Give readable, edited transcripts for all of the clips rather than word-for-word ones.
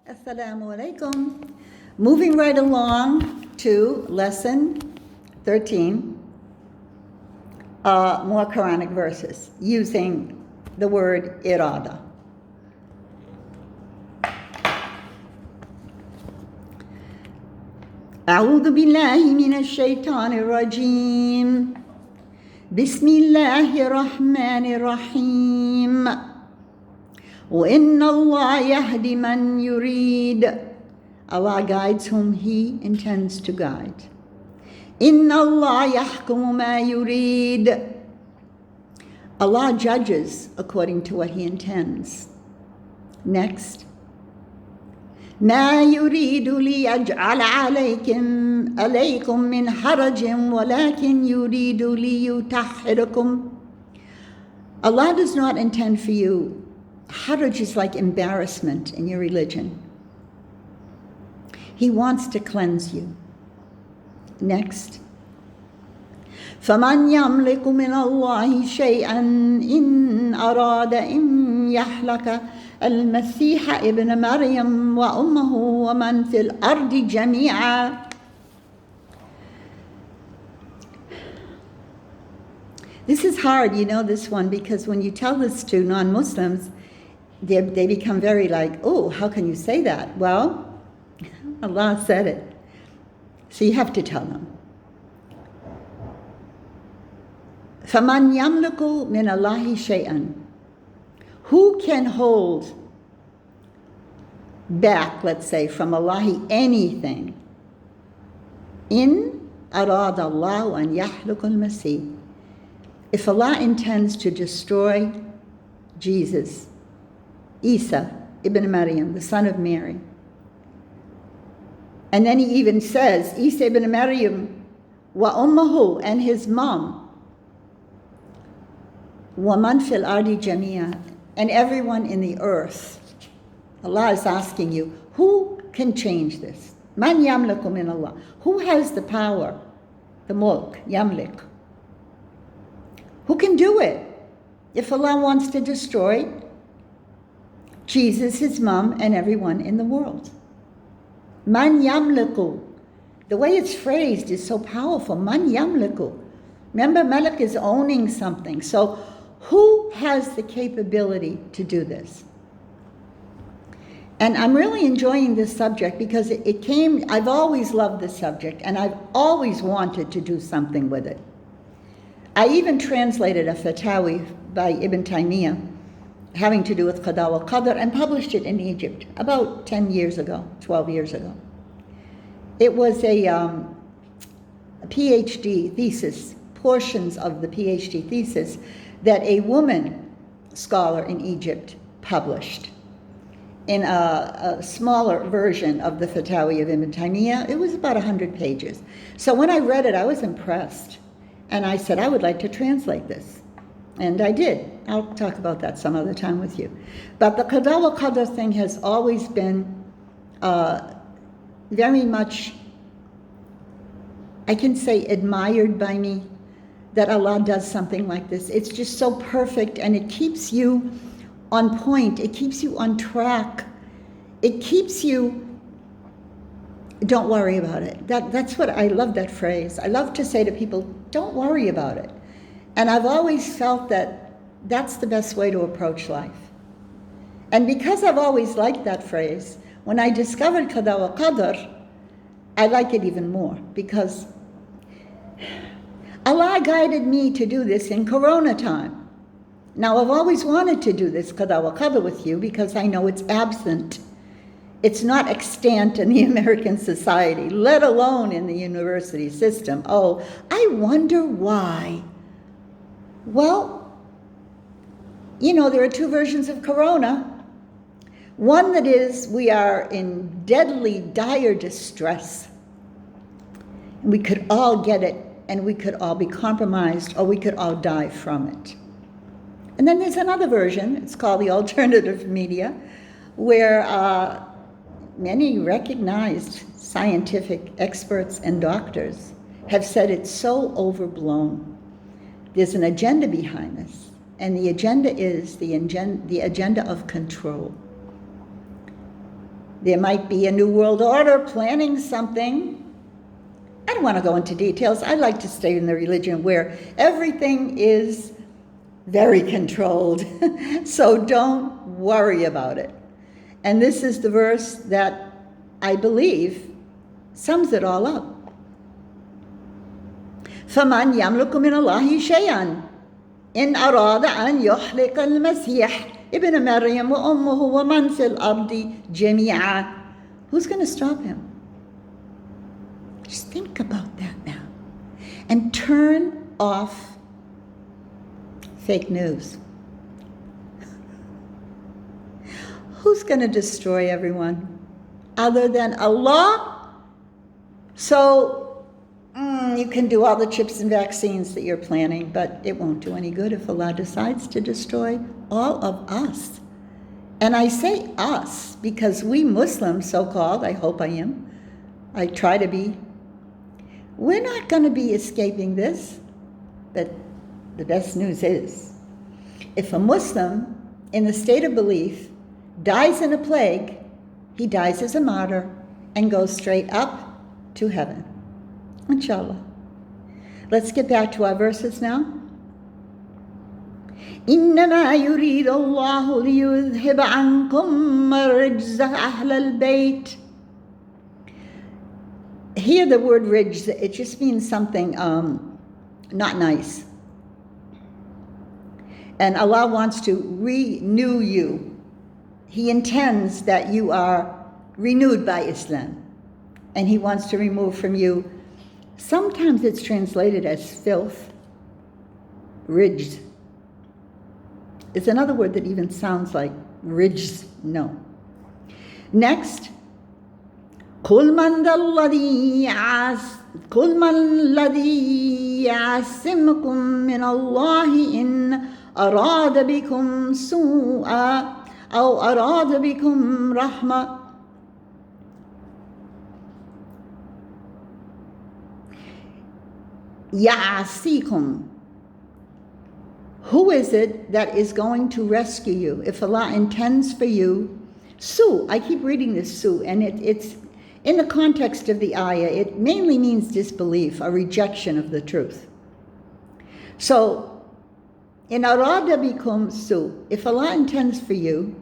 Assalamu alaikum. Moving right along to lesson 13, more Quranic verses using the word iraadah. أعوذ بالله من الشيطان الرجيم بسم الله الرحمن الرحيم وإن الله يهدي من يريد. Allah guides whom He intends to guide. إن الله يحكم ما يريد. Allah judges according to what He intends. Next. ما يريد ليجعل عليكم من حرج ولكن يريد ليطهركم. Allah does not intend for you. Haraj is like embarrassment in your religion. He wants to cleanse you. Next. فَمَنْ يَمْلِكُ مِنَ اللَّهِ شَيْئًا إِنْ أَرَادَ إِنْ يَحْلَكَ الْمَسِيحَ ابْنَ مَرْيَمَ وَأُمَّهُ وَمَنْ فِي الْأَرْضِ جَمِيعًا. This is hard, you know this one, because when you tell this to non-Muslims, they become very like, oh, how can you say that? Well, Allah said it. So you have to tell them. فَمَنْ يَمْلِكُ مِنَ اللَّهِ شَيْئًا. Who can hold back, let's say, from Allah anything? إِنْ أَرَادَ اللَّهُ أَنْ يَحْلُكَ الْمَسِيحَ. If Allah intends to destroy Jesus, Isa ibn Maryam, the son of Mary, and then He even says, Isa ibn Maryam wa ummuhu, and his mom, wa man fil ardi jamia, and everyone in the earth. Allah is asking you, who can change this? Man yamliku min Allah. Who has the power? The mulk, yamlik. Who can do it? If Allah wants to destroy Jesus, His mom, and everyone in the world. Man yamliku. The way it's phrased is so powerful. Man yamliku. Remember, Malik is owning something. So who has the capability to do this? And I'm really enjoying this subject because I've always loved this subject, and I've always wanted to do something with it. I even translated a fatawi by Ibn Taymiyyah having to do with Qada wa Qadr and published it in Egypt about 10 years ago, 12 years ago. It was a PhD thesis, portions of the PhD thesis that a woman scholar in Egypt published in a smaller version of the fatawi of Ibn Taymiyyah. It was about 100 pages. So when I read it, I was impressed. And I said, I would like to translate this. And I did. I'll talk about that some other time with you. But the Qada wa Qadr thing has always been very much, I can say, admired by me, that Allah does something like this. It's just so perfect, and it keeps you on point. It keeps you on track. It keeps you, don't worry about it. That's what I love, that phrase. I love to say to people, don't worry about it. And I've always felt that that's the best way to approach life. And because I've always liked that phrase, when I discovered Qada wa Qadr, I like it even more, because Allah guided me to do this in Corona time. Now, I've always wanted to do this Qada wa Qadr with you because I know it's absent. It's not extant in the American society, let alone in the university system. Oh, I wonder why. Well, you know, there are two versions of Corona. One that is, we are in deadly, dire distress. We could all get it, and we could all be compromised, or we could all die from it. And then there's another version, it's called the alternative media, where many recognized scientific experts and doctors have said it's so overblown. There's an agenda behind this, and the agenda is the agenda of control. There might be a new world order planning something. I don't want to go into details. I like to stay in the religion where everything is very controlled. So don't worry about it. And this is the verse that I believe sums it all up. فَمَنْ يَمْلُكُ مِنَ اللَّهِ شَيْئًا إِنْ أَرَادَ أَنْ يُحْلِقَ الْمَسِيحَ ابن مريم وأمه ومن في الأرض جميعا. Who's going to stop him? Just think about that now. And turn off fake news. Who's going to destroy everyone other than Allah? So you can do all the chips and vaccines that you're planning, but it won't do any good if Allah decides to destroy all of us. And I say us because we Muslims, so-called, I hope I am, I try to be, we're not going to be escaping this. But the best news is, if a Muslim in the state of belief dies in a plague, he dies as a martyr and goes straight up to heaven. Inshallah. Let's get back to our verses now. إنما يريد الله ليذهب عنكم الرجز أهل البيت. Here the word rijz, it just means something not nice. And Allah wants to renew you. He intends that you are renewed by Islam. And He wants to remove from you, sometimes it's translated as filth. Rijz. It's another word that even sounds like rijz. No. Next. قل من الذي يعصمكم من الله إن أراد بكم سوءا أو أراد بكم رحمة. يعصيكم. Who is it that is going to rescue you if Allah intends for you? Su, I keep reading this su, and it's in the context of the ayah, it mainly means disbelief, a rejection of the truth. So, in arada bikum su, if Allah intends for you,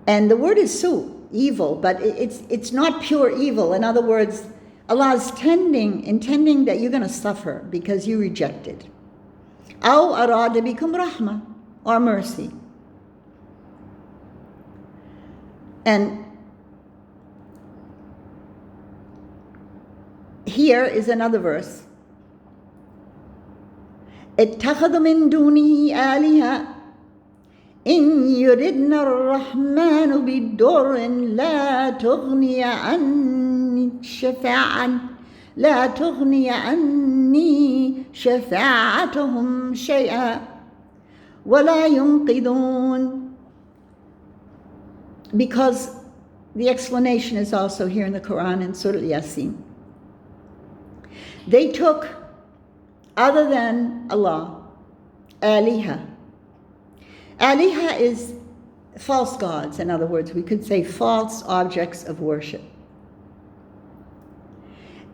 and the word is su, evil, but it's not pure evil. In other words, Allah is intending that you're going to suffer because you rejected. أو أراد بكم رحمة, or mercy. And here is another verse. اتخذ من دونه آلهة إن يردنا الرحمن بالضر لا تغني عني شفاعتهم شيئا ولا ينقذون. Because the explanation is also here in the Quran in Surah Yasin. They took, other than Allah, aliha. Aliha is false gods. In other words, we could say false objects of worship.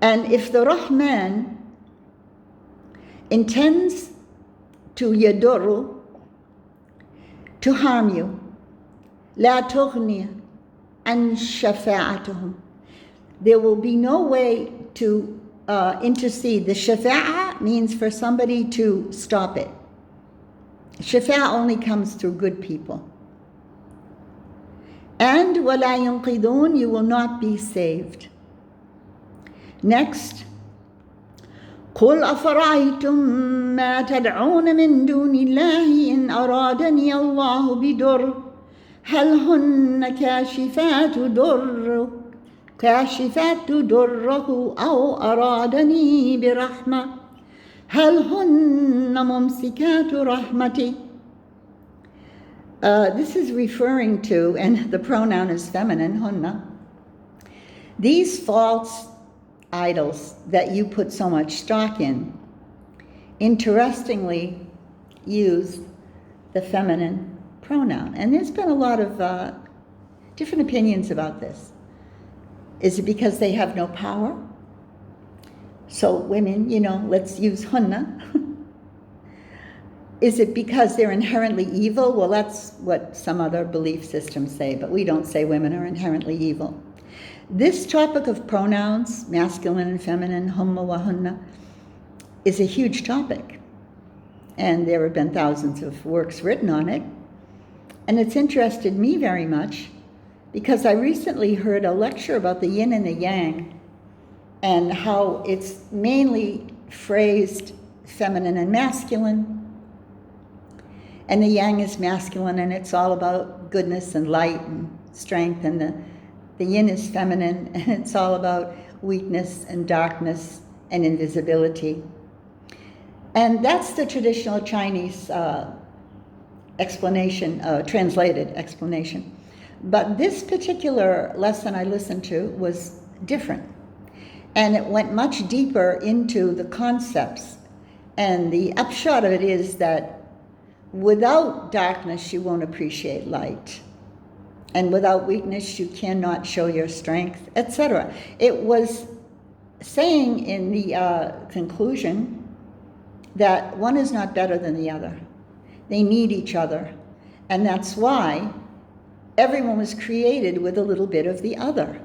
And if the Rahman intends to yadurru, to harm you, la tughni an shafa'atuhum, there will be no way to intercede. The shafa'a means for somebody to stop it. Shafa'a only comes through good people. And وَلَا يُنْقِذُونَ, you will not be saved. Next. قُلْ أَفَرَأَيْتُمْ مَا تَدْعُونَ مِن دُونِ اللَّهِ إِنْ أَرَادَنِيَ اللَّهُ بِضُرٍّ هَلْ هُنَّ كاشفات دره أو أرادني برحمة هل هن ممسكات رحمتي. This is referring to, and the pronoun is feminine, hunna, these false idols that you put so much stock in, interestingly use the feminine pronoun. And there's been a lot of different opinions about this. Is it because they have no power? So women, let's use hunna. Is it because they're inherently evil? Well, that's what some other belief systems say, but we don't say women are inherently evil. This topic of pronouns, masculine and feminine, humma wa hunna, is a huge topic. And there have been thousands of works written on it. And it's interested me very much because I recently heard a lecture about the yin and the yang and how it's mainly phrased feminine and masculine. And the yang is masculine, and it's all about goodness and light and strength. And the yin is feminine, and it's all about weakness and darkness and invisibility. And that's the traditional Chinese explanation, translated explanation. But this particular lesson I listened to was different. And it went much deeper into the concepts. And the upshot of it is that without darkness, you won't appreciate light. And without weakness, you cannot show your strength, etc. It was saying in the conclusion that one is not better than the other. They need each other. And that's why everyone was created with a little bit of the other.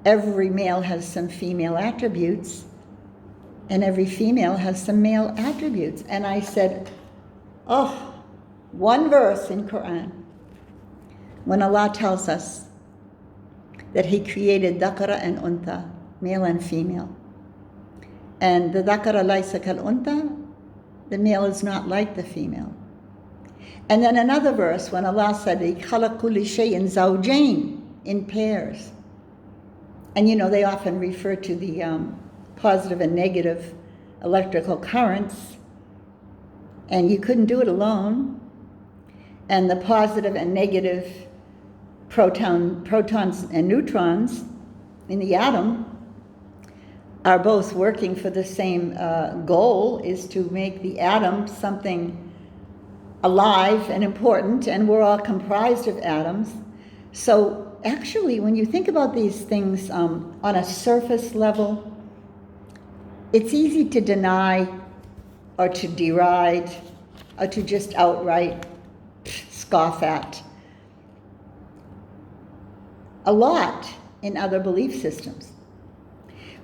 Every male has some female attributes, and every female has some male attributes. And I said, one verse in Quran, when Allah tells us that He created dhakara and untha, male and female. And the dhakara laysa kal untha, the male is not like the female. And then another verse when Allah said, خَلَقَ كُلِّ شَيْءٍ زَوْجَيْنِ, in pairs. And they often refer to the positive and negative electrical currents. And you couldn't do it alone. And the positive and negative protons and neutrons in the atom are both working for the same goal, is to make the atom something alive and important, and we're all comprised of atoms. So actually, when you think about these things on a surface level, it's easy to deny or to deride or to just outright scoff at. A lot in other belief systems,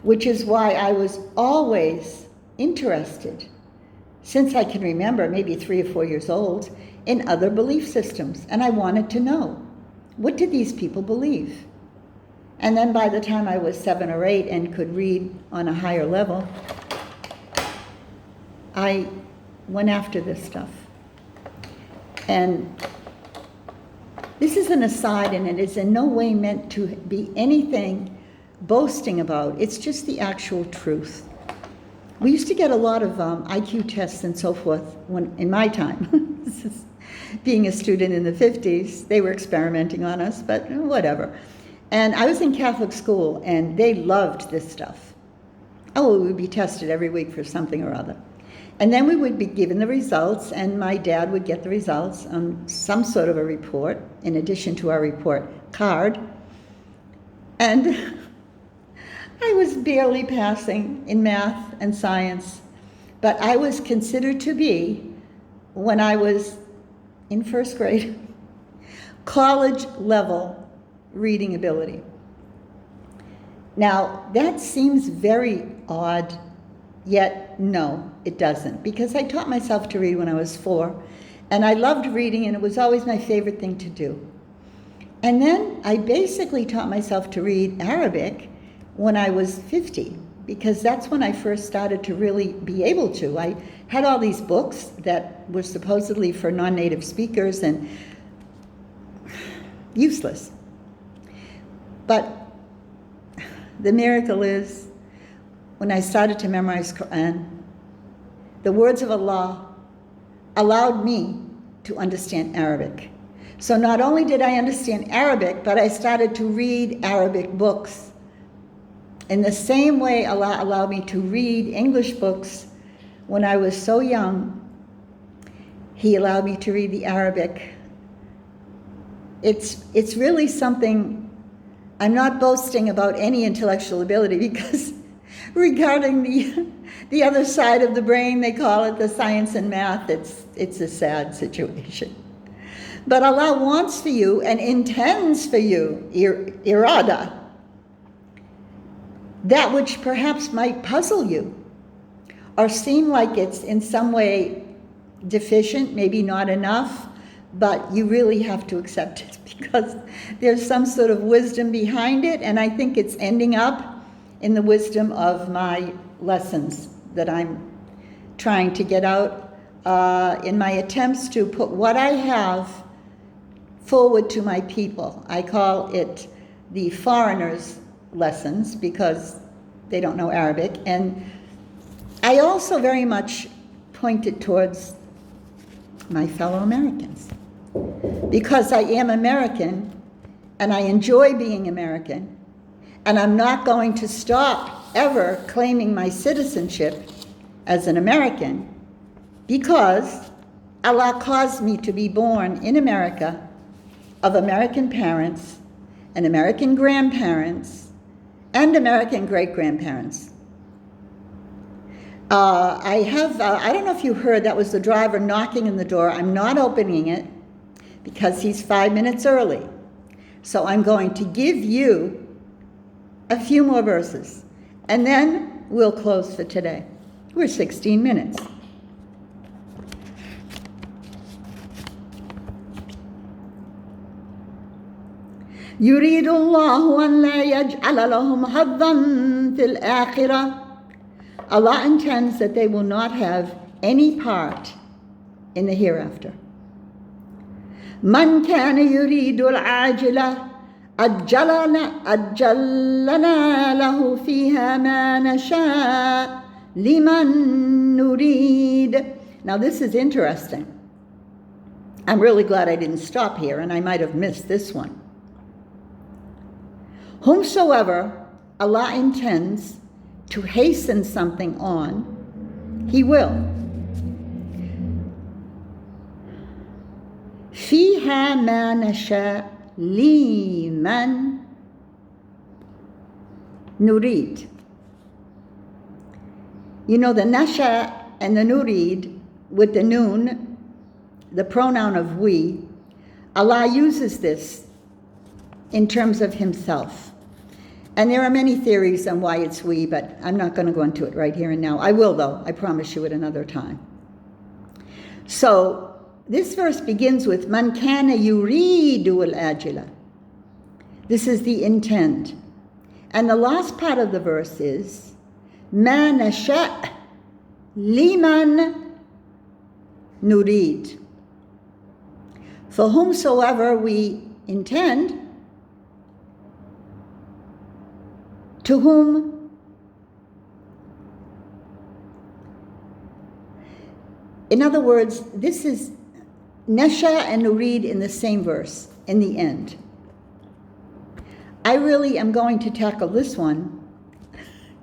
which is why I was always interested, since I can remember, maybe 3 or 4 years old, in other belief systems. And I wanted to know, what did these people believe? And then by the time I was 7 or 8 and could read on a higher level, I went after this stuff. And this is an aside, and it is in no way meant to be anything boasting about. It's just the actual truth. We used to get a lot of IQ tests and so forth in my time. This is being a student in the 50s. They were experimenting on us, but whatever. And I was in Catholic school, and they loved this stuff. We would be tested every week for something or other. And then we would be given the results, and my dad would get the results on some sort of a report, in addition to our report card. And I was barely passing in math and science, but I was considered to be, when I was in first grade, college level reading ability. Now, that seems very odd, yet no, it doesn't, because I taught myself to read when I was 4, and I loved reading, and it was always my favorite thing to do. And then I basically taught myself to read Arabic when I was 50, because that's when I first started to really be able to. I had all these books that were supposedly for non-native speakers and useless. But the miracle is, when I started to memorize Quran, the words of Allah allowed me to understand Arabic. So not only did I understand Arabic, but I started to read Arabic books. In the same way Allah allowed me to read English books when I was so young, He allowed me to read the Arabic it's really something. I'm not boasting about any intellectual ability, because regarding the other side of the brain, they call it the science and math, it's a sad situation. But Allah wants for you and intends for you, iraadah, that which perhaps might puzzle you or seem like it's in some way deficient, maybe not enough, but you really have to accept it, because there's some sort of wisdom behind it, and I think it's ending up in the wisdom of my lessons that I'm trying to get out in my attempts to put what I have forward to my people. I call it the foreigners' lessons, because they don't know Arabic, and I also very much point it towards my fellow Americans, because I am American and I enjoy being American, and I'm not going to stop ever claiming my citizenship as an American, because Allah caused me to be born in America of American parents and American grandparents and American great-grandparents. I don't know if you heard, that was the driver knocking in the door. I'm not opening it because he's 5 minutes early. So I'm going to give you a few more verses, and then we'll close for today. We're 16 minutes. يريد الله أن لا يجعل لهم حظا في الآخرة. Allah intends that they will not have any part in the hereafter. من كان يريد العاجلة أجلنا له فيها ما نشاء لمن نريد. Now this is interesting. I'm really glad I didn't stop here, and I might have missed this one. Whomsoever Allah intends to hasten something on, He will. فيها ما نشاء لمن نريد. You know, the nasha and the nurid with the noon, the pronoun of we, Allah uses this in terms of Himself. And there are many theories on why it's we, but I'm not going to go into it right here and now. I will, though. I promise you, at another time. So this verse begins with Man kana yuridu al-ajila. This is the intent. And the last part of the verse is Ma nasha' liman nurid. For whomsoever we intend, to whom? In other words, this is Nasha and Nurid in the same verse, in the end. I really am going to tackle this one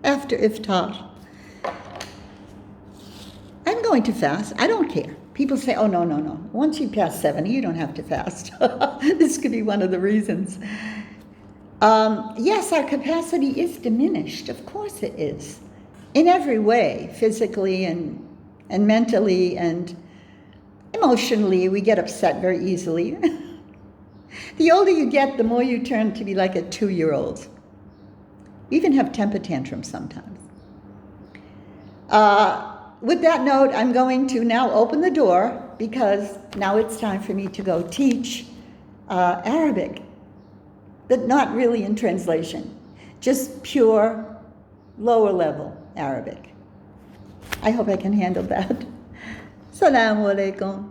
after iftar. I'm going to fast. I don't care. People say, oh, no. Once you pass 70, you don't have to fast. This could be one of the reasons. Yes, our capacity is diminished. Of course it is. In every way, physically and mentally and emotionally, we get upset very easily. The older you get, the more you turn to be like a 2-year-old. You even have temper tantrums sometimes. With that note, I'm going to now open the door, because now it's time for me to go teach Arabic. But not really in translation, just pure lower level Arabic. I hope I can handle that. Assalamu alaikum.